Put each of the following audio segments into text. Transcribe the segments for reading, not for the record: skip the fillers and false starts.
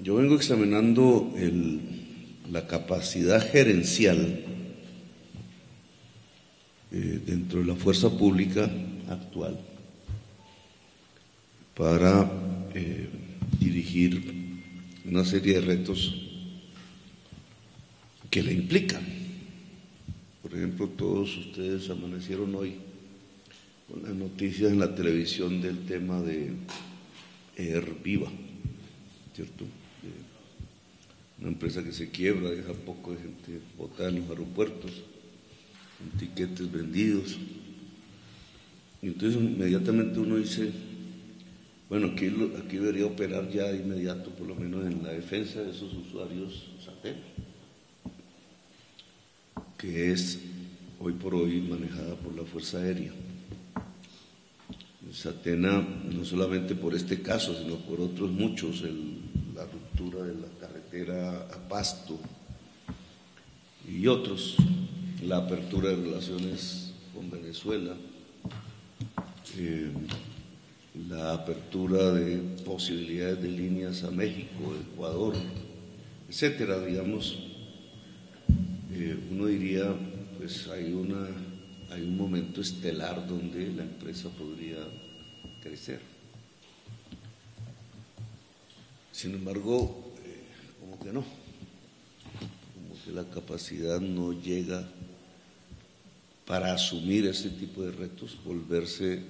Yo vengo examinando la capacidad gerencial dentro de la fuerza pública actual para dirigir una serie de retos que le implican. Por ejemplo, todos ustedes amanecieron hoy con las noticias en la televisión del tema de Viva, ¿cierto? Una empresa que se quiebra, deja poco de gente botada en los aeropuertos, con tiquetes vendidos. Y entonces inmediatamente uno dice, bueno, aquí debería operar ya de inmediato, por lo menos en la defensa de esos usuarios Satena, que es hoy por hoy manejada por la Fuerza Aérea. Satena, no solamente por este caso, sino por otros muchos, la ruptura de la carretera a Pasto y otros, la apertura de relaciones con Venezuela, la apertura de posibilidades de líneas a México, Ecuador, etcétera, digamos, uno diría, pues hay un momento estelar donde la empresa podría crecer. Sin embargo, como que no, como que la capacidad no llega para asumir este tipo de retos, volverse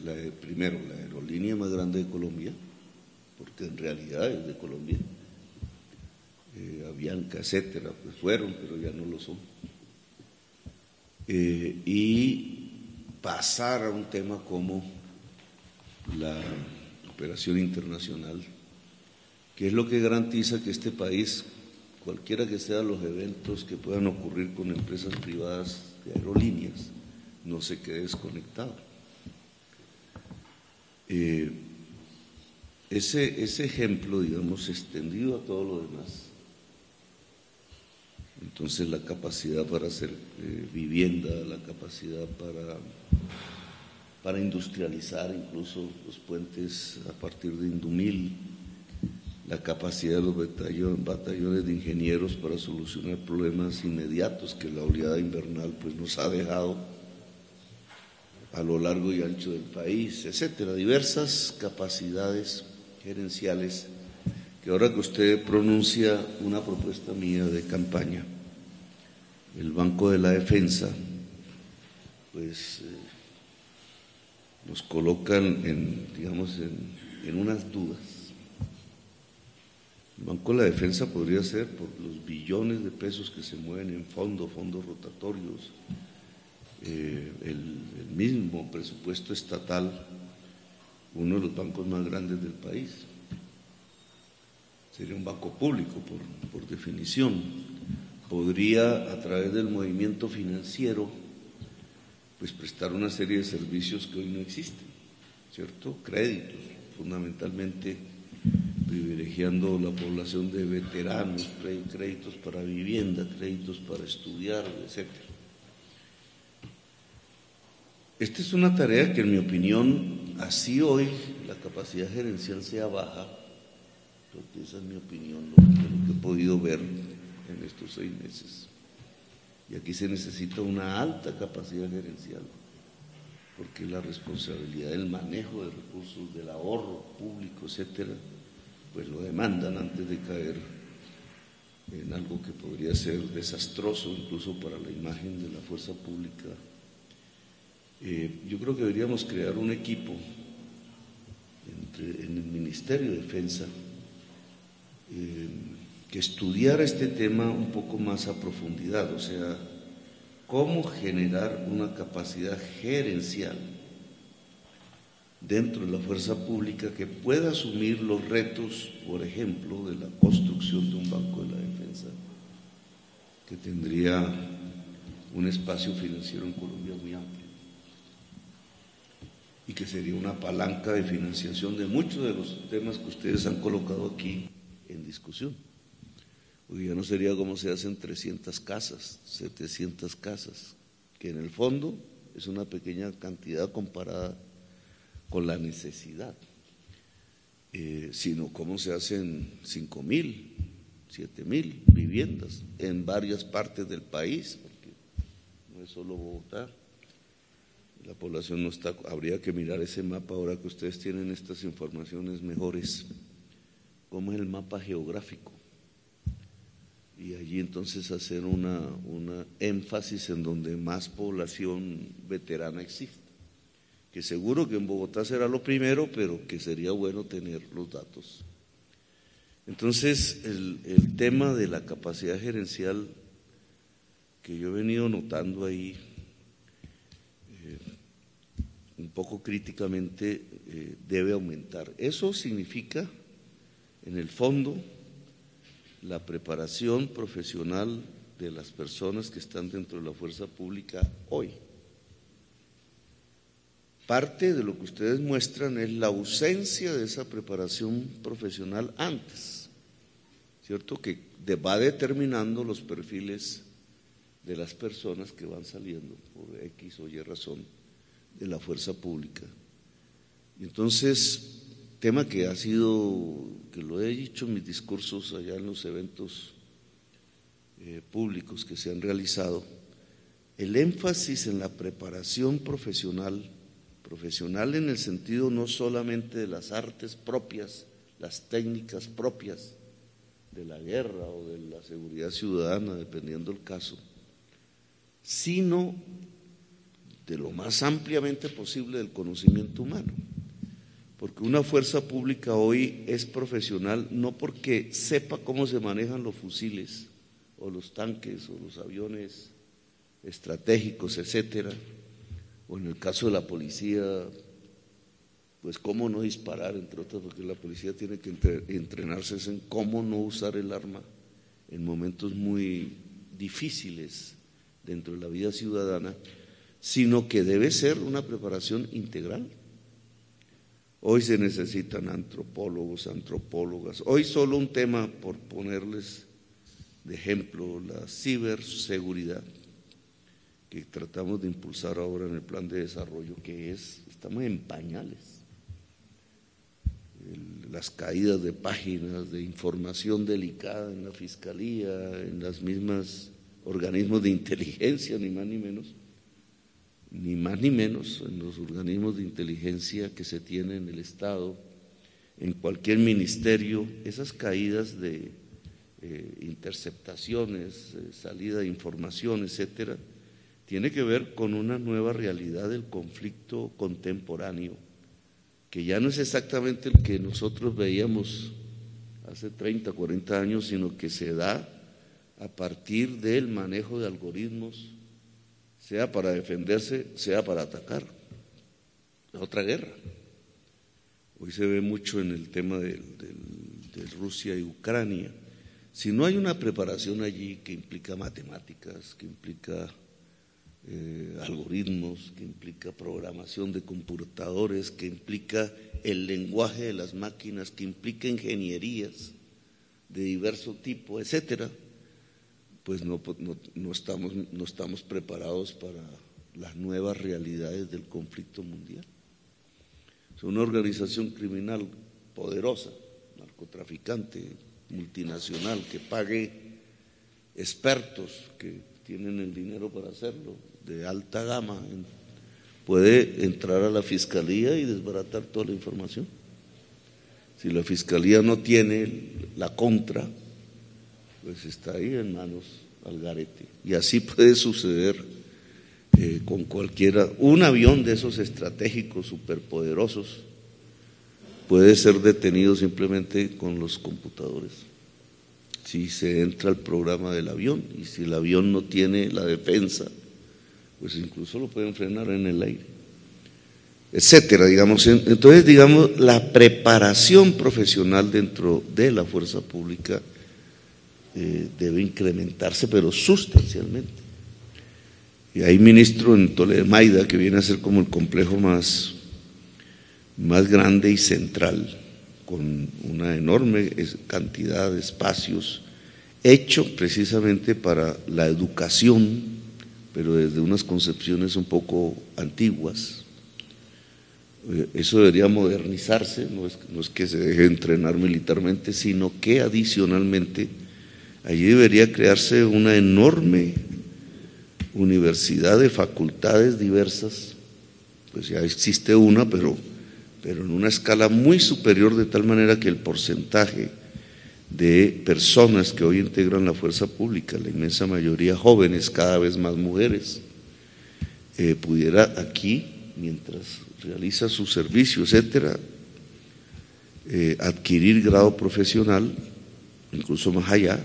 primero la aerolínea más grande de Colombia, porque en realidad es de Colombia, Avianca, etcétera, pues fueron, pero ya no lo son, y pasar a un tema como la operación internacional, que es lo que garantiza que este país, cualquiera que sean los eventos que puedan ocurrir con empresas privadas de aerolíneas, no se quede desconectado. Ese ejemplo, digamos, extendido a todo lo demás, entonces la capacidad para hacer vivienda, la capacidad para industrializar incluso los puentes a partir de Indumil, la capacidad de los batallones de ingenieros para solucionar problemas inmediatos que la oleada invernal pues nos ha dejado a lo largo y ancho del país, etcétera, diversas capacidades gerenciales que ahora que usted pronuncia una propuesta mía de campaña, el Banco de la Defensa, pues nos colocan en unas dudas. El Banco de la Defensa podría ser por los billones de pesos que se mueven en fondos rotatorios, el mismo presupuesto estatal, uno de los bancos más grandes del país. Sería un banco público por definición. Podría, a través del movimiento financiero, pues prestar una serie de servicios que hoy no existen, ¿cierto? Créditos, fundamentalmente privilegiando la población de veteranos, créditos para vivienda, créditos para estudiar, etcétera. Esta es una tarea que, en mi opinión, así hoy la capacidad gerencial sea baja, porque esa es mi opinión, lo que he podido ver en estos 6 meses. Y aquí se necesita una alta capacidad gerencial, porque la responsabilidad del manejo de recursos, del ahorro público, etcétera, pues lo demandan antes de caer en algo que podría ser desastroso incluso para la imagen de la fuerza pública. Yo creo que deberíamos crear un equipo en el Ministerio de Defensa que estudiara este tema un poco más a profundidad, o sea, cómo generar una capacidad gerencial dentro de la fuerza pública que pueda asumir los retos, por ejemplo, de la construcción de un Banco de la Defensa, que tendría un espacio financiero en Colombia muy amplio y que sería una palanca de financiación de muchos de los temas que ustedes han colocado aquí en discusión. Porque ya no sería como se hacen 300 casas, 700 casas, que en el fondo es una pequeña cantidad comparada con la necesidad. sino cómo se hacen 5.000, 7.000 viviendas en varias partes del país, porque no es solo Bogotá. La población no está, habría que mirar ese mapa ahora que ustedes tienen estas informaciones mejores, cómo es el mapa geográfico, y allí entonces hacer una énfasis en donde más población veterana existe, que seguro que en Bogotá será lo primero, pero que sería bueno tener los datos. Entonces el tema de la capacidad gerencial que yo he venido notando ahí, un poco críticamente, debe aumentar. Eso significa, en el fondo, la preparación profesional de las personas que están dentro de la fuerza pública hoy. Parte de lo que ustedes muestran es la ausencia de esa preparación profesional antes, ¿cierto? Que va determinando los perfiles de las personas que van saliendo por X o Y razón de la fuerza pública. Entonces, tema que ha sido, que lo he dicho en mis discursos allá en los eventos públicos que se han realizado, el énfasis en la preparación profesional en el sentido no solamente de las artes propias, las técnicas propias de la guerra o de la seguridad ciudadana, dependiendo del caso, sino de lo más ampliamente posible del conocimiento humano, porque una fuerza pública hoy es profesional no porque sepa cómo se manejan los fusiles o los tanques o los aviones estratégicos, etcétera, o en el caso de la policía, pues cómo no disparar, entre otras, porque la policía tiene que entrenarse en cómo no usar el arma en momentos muy difíciles dentro de la vida ciudadana, sino que debe ser una preparación integral. Hoy se necesitan antropólogos, antropólogas. Hoy solo un tema, por ponerles de ejemplo, la ciberseguridad, que tratamos de impulsar ahora en el plan de desarrollo, estamos en pañales. Las caídas de páginas, de información delicada en la fiscalía, en las mismas organismos de inteligencia, ni más ni menos, en los organismos de inteligencia que se tienen en el Estado, en cualquier ministerio, esas caídas de interceptaciones, salida de información, etcétera, tiene que ver con una nueva realidad del conflicto contemporáneo, que ya no es exactamente el que nosotros veíamos hace 30, 40 años, sino que se da a partir del manejo de algoritmos, sea para defenderse, sea para atacar. La otra guerra. Hoy se ve mucho en el tema de Rusia y Ucrania. Si no hay una preparación allí que implica matemáticas, que implica algoritmos, que implica programación de computadores, que implica el lenguaje de las máquinas, que implica ingenierías de diverso tipo, etcétera, pues no estamos preparados para las nuevas realidades del conflicto mundial. Es una organización criminal poderosa, narcotraficante, multinacional, que pague expertos que tienen el dinero para hacerlo, de alta gama, puede entrar a la fiscalía y desbaratar toda la información. Si la fiscalía no tiene la contra, pues está ahí en manos al garete. Y así puede suceder con cualquiera. Un avión de esos estratégicos superpoderosos puede ser detenido simplemente con los computadores. Si se entra al programa del avión, y si el avión no tiene la defensa, pues incluso lo pueden frenar en el aire, etcétera, digamos. Entonces, digamos, la preparación profesional dentro de la fuerza pública debe incrementarse, pero sustancialmente. Y hay ministro en Tolemaida, que viene a ser como el complejo más grande y central, con una enorme cantidad de espacios, hecho precisamente para la educación, pero desde unas concepciones un poco antiguas, Eso debería modernizarse, no es que se deje entrenar militarmente, sino que adicionalmente allí debería crearse una enorme universidad de facultades diversas. Pues ya existe una, pero en una escala muy superior, de tal manera que el porcentaje de personas que hoy integran la fuerza pública, la inmensa mayoría jóvenes, cada vez más mujeres, pudiera aquí, mientras realiza su servicio, etcétera, adquirir grado profesional, incluso más allá,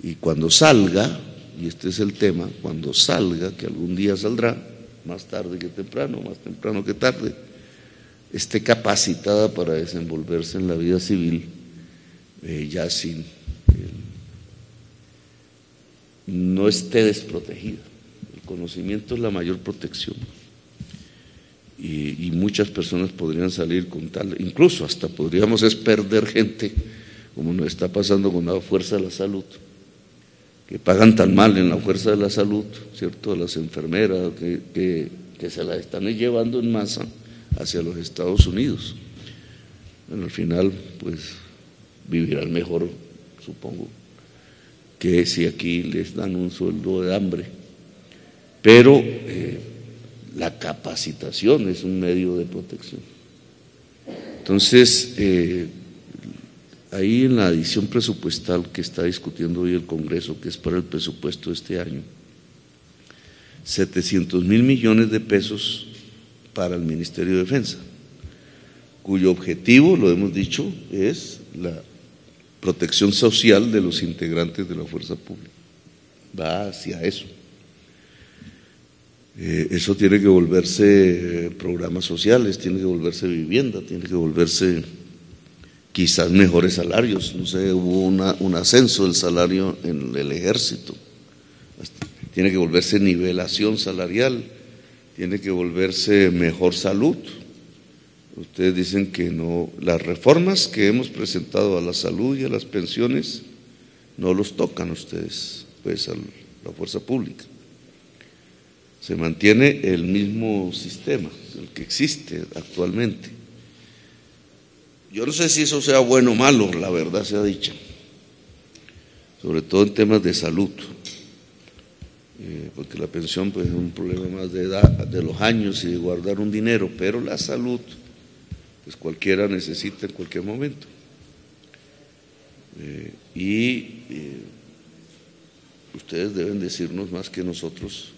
y cuando salga, y este es el tema, cuando salga, que algún día saldrá, más tarde que temprano, más temprano que tarde, esté capacitada para desenvolverse en la vida civil, ya sin, no esté desprotegida. El conocimiento es la mayor protección. Y muchas personas podrían salir con tal, incluso hasta podríamos perder gente, como nos está pasando con la Fuerza de la Salud, que pagan tan mal en la Fuerza de la Salud, ¿cierto? Las enfermeras que se las están llevando en masa hacia los Estados Unidos. Bueno, al final, pues, vivirán mejor, supongo, que si aquí les dan un sueldo de hambre. Pero la capacitación es un medio de protección. Entonces, ahí en la adición presupuestal que está discutiendo hoy el Congreso, que es para el presupuesto de este año, 700.000 millones de pesos para el Ministerio de Defensa, cuyo objetivo, lo hemos dicho, es la protección social de los integrantes de la fuerza pública. Va hacia eso. Eso tiene que volverse programas sociales, tiene que volverse vivienda, tiene que volverse quizás mejores salarios. No sé, hubo un ascenso del salario en el ejército, tiene que volverse nivelación salarial, tiene que volverse mejor salud. Ustedes dicen que no, las reformas que hemos presentado a la salud y a las pensiones no los tocan ustedes, pues a la fuerza pública. Se mantiene el mismo sistema, el que existe actualmente. Yo no sé si eso sea bueno o malo, la verdad sea dicha, sobre todo en temas de salud, porque la pensión pues es un problema más de edad, de los años y de guardar un dinero, pero la salud pues cualquiera necesita en cualquier momento. Ustedes deben decirnos más que nosotros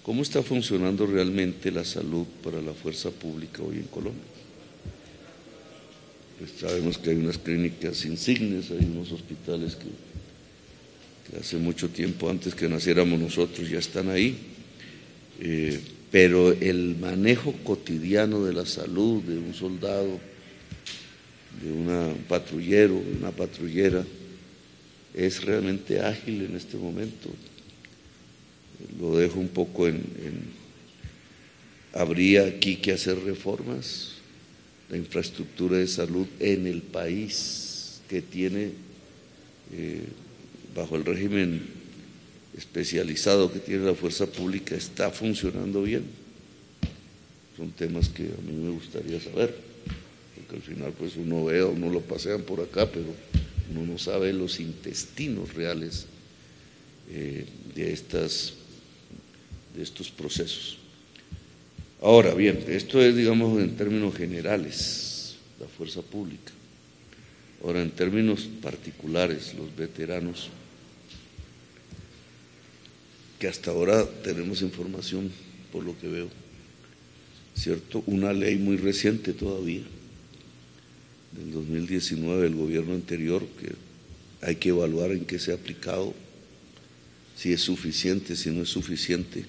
cómo está funcionando realmente la salud para la fuerza pública hoy en Colombia. Pues sabemos que hay unas clínicas insignes, hay unos hospitales que hace mucho tiempo, antes que naciéramos nosotros, ya están ahí, pero el manejo cotidiano de la salud de un soldado, de un patrullero, de una patrullera, es realmente ágil en este momento. Lo dejo un poco habría aquí que hacer reformas. La infraestructura de salud en el país que tiene, bajo el régimen especializado que tiene la fuerza pública, está funcionando bien. Son temas que a mí me gustaría saber, porque al final pues uno ve, uno lo pasean por acá, pero uno no sabe los intestinos reales de estos procesos. Ahora bien, esto es, digamos, en términos generales, la fuerza pública. Ahora, en términos particulares, los veteranos, que hasta ahora tenemos información, por lo que veo, ¿cierto? Una ley muy reciente todavía, del 2019, del gobierno anterior, que hay que evaluar en qué se ha aplicado, si es suficiente, si no es suficiente.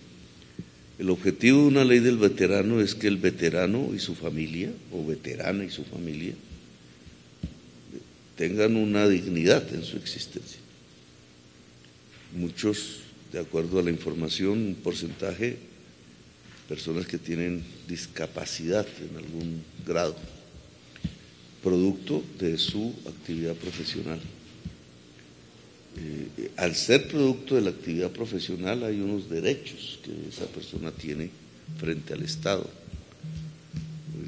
El objetivo de una ley del veterano es que el veterano y su familia, o veterana y su familia, tengan una dignidad en su existencia. Muchos, de acuerdo a la información, un porcentaje, personas que tienen discapacidad en algún grado, producto de su actividad profesional. Al ser producto de la actividad profesional hay unos derechos que esa persona tiene frente al Estado.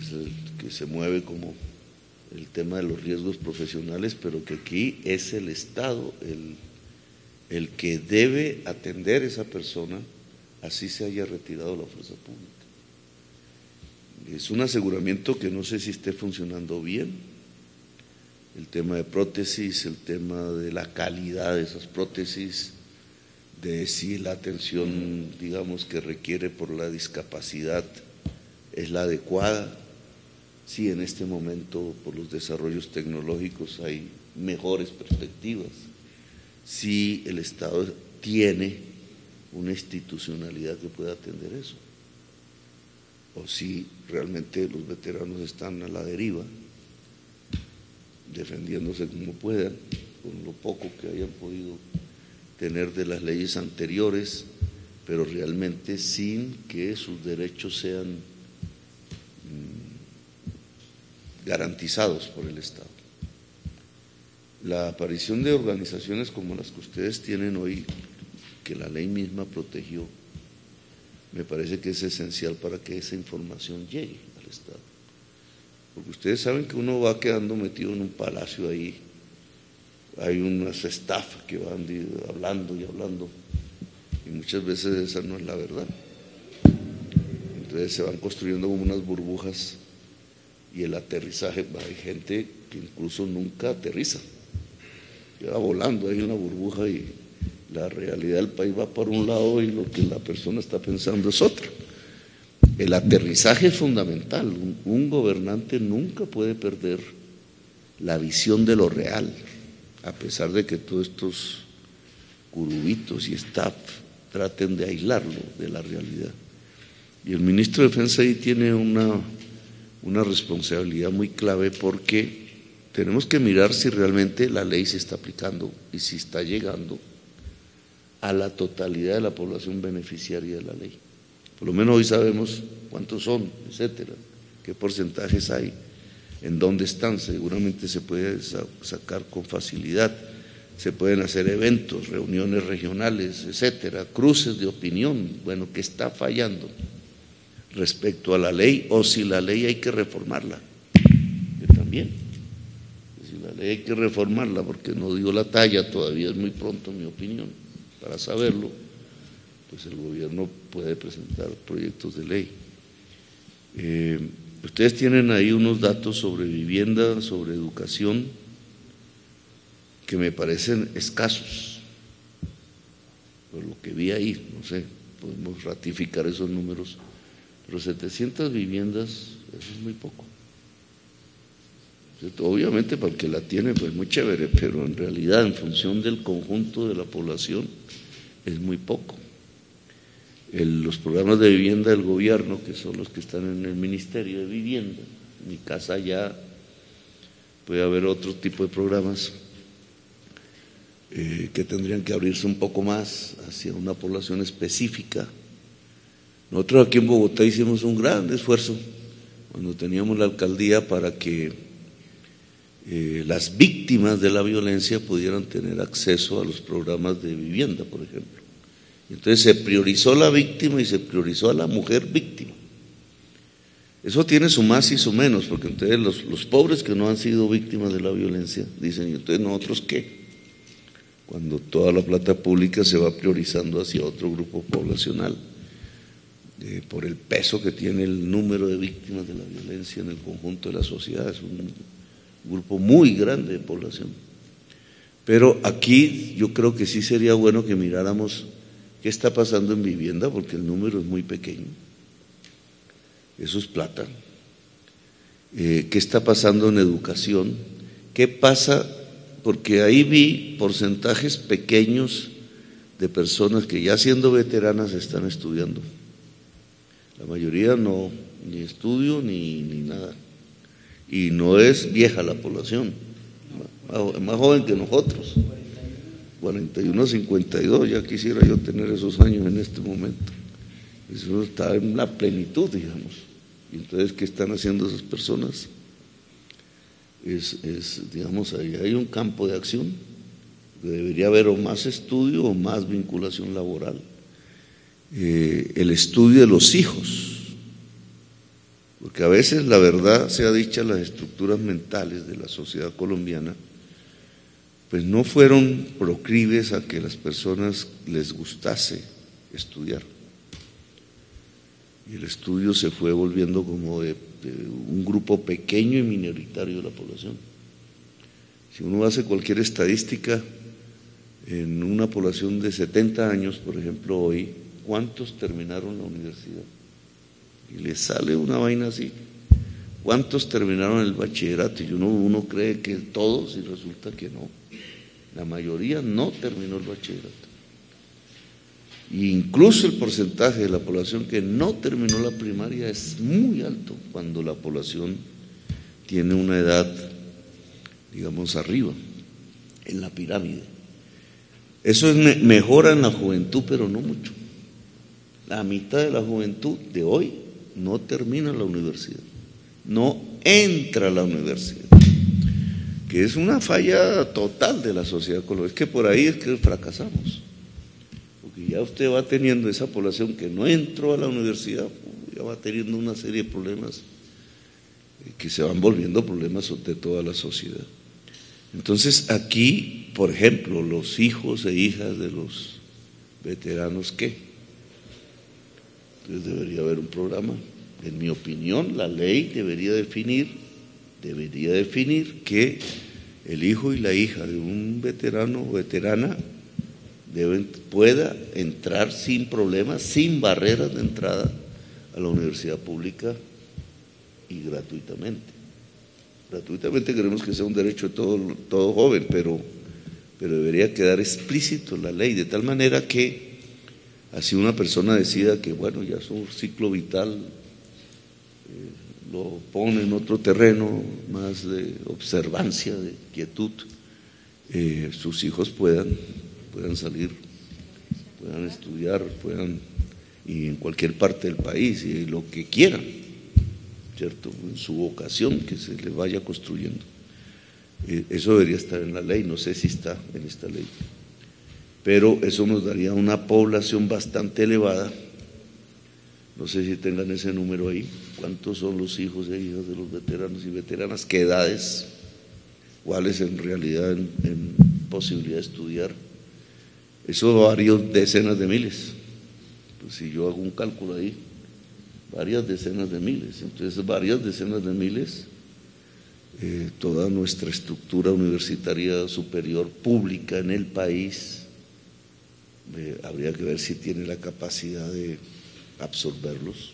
es el que se mueve como el tema de los riesgos profesionales, pero que aquí es el Estado el que debe atender a esa persona, así se haya retirado la fuerza pública. Es un aseguramiento que no sé si esté funcionando bien, el tema de prótesis, el tema de la calidad de esas prótesis, de si la atención, digamos, que requiere por la discapacidad es la adecuada, si en este momento por los desarrollos tecnológicos hay mejores perspectivas, si el Estado tiene una institucionalidad que pueda atender eso, o si realmente los veteranos están a la deriva, defendiéndose como puedan, con lo poco que hayan podido tener de las leyes anteriores, pero realmente sin que sus derechos sean garantizados por el Estado. La aparición de organizaciones como las que ustedes tienen hoy, que la ley misma protegió, me parece que es esencial para que esa información llegue al Estado. Porque ustedes saben que uno va quedando metido en un palacio ahí, hay unas staff que van hablando y hablando, y muchas veces esa no es la verdad. Entonces se van construyendo como unas burbujas y el aterrizaje, hay gente que incluso nunca aterriza, queda volando ahí en la burbuja y la realidad del país va por un lado y lo que la persona está pensando es otro. El aterrizaje es fundamental, un gobernante nunca puede perder la visión de lo real, a pesar de que todos estos curubitos y staff traten de aislarlo de la realidad. Y el ministro de Defensa ahí tiene una responsabilidad muy clave, porque tenemos que mirar si realmente la ley se está aplicando y si está llegando a la totalidad de la población beneficiaria de la ley. Por lo menos hoy sabemos cuántos son, etcétera, qué porcentajes hay, en dónde están. Seguramente se puede sacar con facilidad, se pueden hacer eventos, reuniones regionales, etcétera, cruces de opinión. Bueno, ¿qué está fallando respecto a la ley, o si la ley hay que reformarla? Que también, si la ley hay que reformarla porque no dio la talla, todavía es muy pronto, en mi opinión, para saberlo, pues el gobierno puede presentar proyectos de ley. Ustedes tienen ahí unos datos sobre vivienda, sobre educación, que me parecen escasos, por lo que vi ahí, no sé, podemos ratificar esos números, pero 700 viviendas, eso es muy poco. Obviamente para el que la tiene, pues muy chévere, pero en realidad en función del conjunto de la población es muy poco. Los programas de vivienda del gobierno, que son los que están en el Ministerio de Vivienda, en mi casa ya puede haber otro tipo de programas que tendrían que abrirse un poco más hacia una población específica. Nosotros aquí en Bogotá hicimos un gran esfuerzo cuando teníamos la alcaldía para que las víctimas de la violencia pudieran tener acceso a los programas de vivienda, por ejemplo. Entonces se priorizó la víctima y se priorizó a la mujer víctima. Eso tiene su más y su menos, porque entonces los pobres que no han sido víctimas de la violencia dicen, ¿y entonces nosotros qué? Cuando toda la plata pública se va priorizando hacia otro grupo poblacional, por el peso que tiene el número de víctimas de la violencia en el conjunto de la sociedad, es un grupo muy grande de población. Pero aquí yo creo que sí sería bueno que miráramos qué está pasando en vivienda, porque el número es muy pequeño, eso es plata. ¿Qué está pasando en educación? ¿Qué pasa? Porque ahí vi porcentajes pequeños de personas que ya siendo veteranas están estudiando. La mayoría no, ni estudio ni nada. Y no es vieja la población, más joven que nosotros. 41, 52, ya quisiera yo tener esos años en este momento. Eso está en la plenitud, digamos. Y entonces, ¿qué están haciendo esas personas? Digamos, ahí hay un campo de acción. Debería haber o más estudio o más vinculación laboral. El estudio de los hijos, Porque a veces, la verdad sea dicha, las estructuras mentales de la sociedad colombiana pues no fueron proclives a que las personas les gustase estudiar. Y el estudio se fue volviendo como de un grupo pequeño y minoritario de la población. Si uno hace cualquier estadística, en una población de 70 años, por ejemplo, hoy, ¿cuántos terminaron la universidad? Y le sale una vaina así. ¿Cuántos terminaron el bachillerato? Y uno cree que todos, y resulta que no. La mayoría no terminó el bachillerato. E incluso el porcentaje de la población que no terminó la primaria es muy alto cuando la población tiene una edad, digamos, arriba, en la pirámide. Eso es mejora en la juventud, pero no mucho. La mitad de la juventud de hoy no termina la universidad, no entra a la universidad, que es una falla total de la sociedad colombiana. Es que por ahí es que fracasamos, porque ya usted va teniendo esa población que no entró a la universidad, ya va teniendo una serie de problemas que se van volviendo problemas de toda la sociedad. Entonces aquí, por ejemplo, los hijos e hijas de los veteranos, ¿qué? Entonces debería haber un programa. En mi opinión, la ley debería definir que el hijo y la hija de un veterano o veterana pueda entrar sin problemas, sin barreras de entrada a la universidad pública y gratuitamente. Gratuitamente queremos que sea un derecho de todo joven, pero debería quedar explícito en la ley, de tal manera que así una persona decida que bueno, ya su ciclo vital lo pone en otro terreno más de observancia, de quietud, sus hijos puedan salir, puedan estudiar, y en cualquier parte del país, y lo que quieran, ¿cierto? En su vocación que se le vaya construyendo. Eso debería estar en la ley, no sé si está en esta ley, pero eso nos daría una población bastante elevada. No sé si tengan ese número ahí, cuántos son los hijos e hijas de los veteranos y veteranas, qué edades, cuáles en realidad en posibilidad de estudiar. Eso varias decenas de miles. Pues si yo hago un cálculo ahí, varias decenas de miles. Entonces, varias decenas de miles, toda nuestra estructura universitaria superior pública en el país, habría que ver si tiene la capacidad de absorberlos,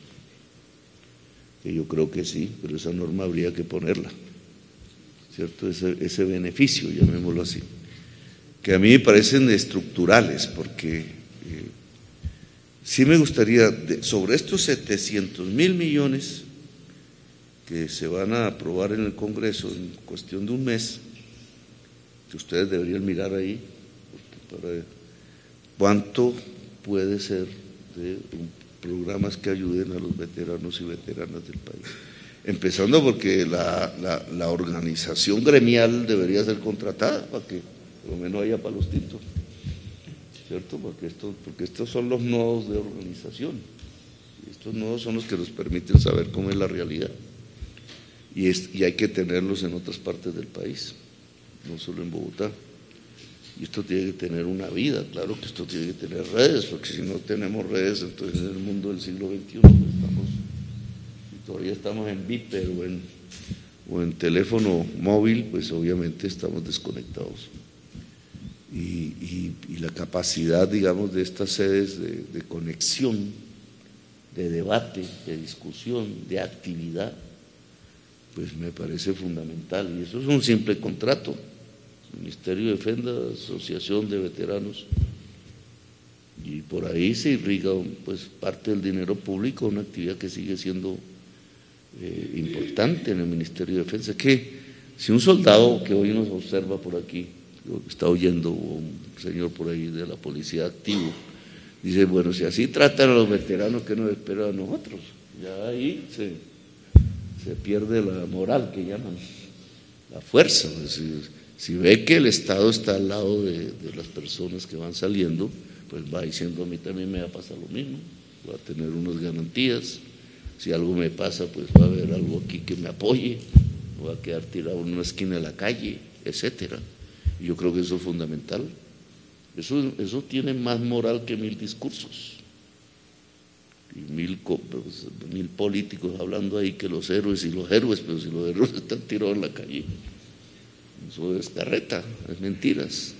que yo creo que sí, pero esa norma habría que ponerla, ¿cierto? Ese beneficio, llamémoslo así, que a mí me parecen estructurales, porque sí me gustaría, sobre estos 700.000 millones que se van a aprobar en el Congreso en cuestión de un mes, que ustedes deberían mirar ahí, para cuánto puede ser de programas que ayuden a los veteranos y veteranas del país. Empezando porque la organización gremial debería ser contratada para que por lo menos haya palos tintos, ¿cierto? Porque estos son los nodos de organización. Estos nodos son los que nos permiten saber cómo es la realidad. Y hay que tenerlos en otras partes del país, no solo en Bogotá. Y esto tiene que tener una vida, claro que esto tiene que tener redes, porque si no tenemos redes, entonces en el mundo del siglo XXI todavía estamos en Viper o en teléfono móvil, pues obviamente estamos desconectados. Y la capacidad, digamos, de estas sedes de conexión, de debate, de discusión, de actividad, pues me parece fundamental. Y eso es un simple contrato. Ministerio de Defensa, Asociación de Veteranos, y por ahí se irriga pues parte del dinero público, una actividad que sigue siendo importante en el Ministerio de Defensa. Que si un soldado que hoy nos observa por aquí, está oyendo un señor por ahí de la policía activo, dice, bueno, si así tratan a los veteranos, ¿qué nos espera a nosotros? Ya ahí se pierde la moral, que llaman, la fuerza. Es decir, si ve que el Estado está al lado de las personas que van saliendo, pues va diciendo, a mí también me va a pasar lo mismo, voy a tener unas garantías, Si algo me pasa, pues va a haber algo aquí que me apoye, no va a quedar tirado en una esquina de la calle, etcétera. Y yo creo que eso es fundamental. Eso tiene más moral que 1000 discursos y 1000 políticos hablando ahí que los héroes y los héroes, pero si los héroes están tirados en la calle, eso es carreta, es mentiras.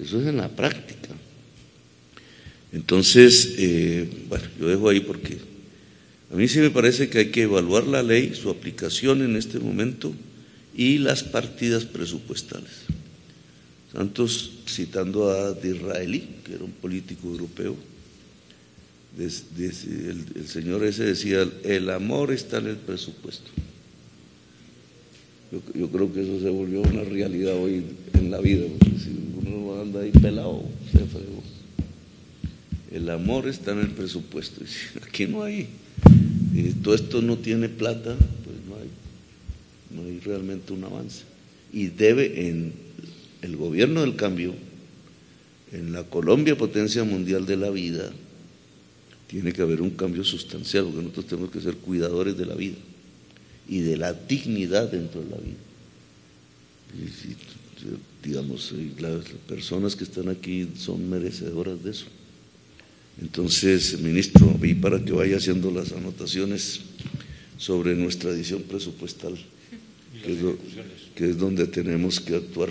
Eso es en la práctica. Entonces, bueno, yo dejo ahí porque a mí sí me parece que hay que evaluar la ley, su aplicación en este momento y las partidas presupuestales. Santos, citando a Disraeli, que era un político europeo, el señor ese decía, el amor está en el presupuesto. Yo creo que eso se volvió una realidad hoy en la vida, porque si uno anda ahí pelado, se fregó. El amor está en el presupuesto. Y si aquí no hay, todo esto no tiene plata, pues no hay realmente un avance. Y debe en el gobierno del cambio, en la Colombia, potencia mundial de la vida, tiene que haber un cambio sustancial, porque nosotros tenemos que ser cuidadores de la vida y de la dignidad dentro de la vida. Y, digamos, las personas que están aquí son merecedoras de eso. Entonces, ministro, y para que vaya haciendo las anotaciones sobre nuestra edición presupuestal, que es donde tenemos que actuar,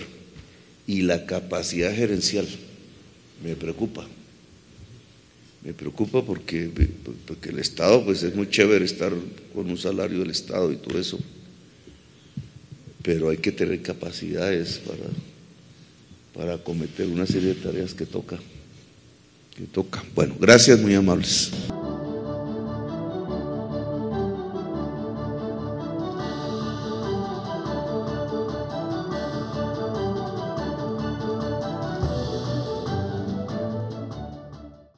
y la capacidad gerencial, me preocupa porque el Estado, pues es muy chévere estar con un salario del Estado y todo eso, pero hay que tener capacidades para acometer una serie de tareas que toca. Bueno, gracias, muy amables.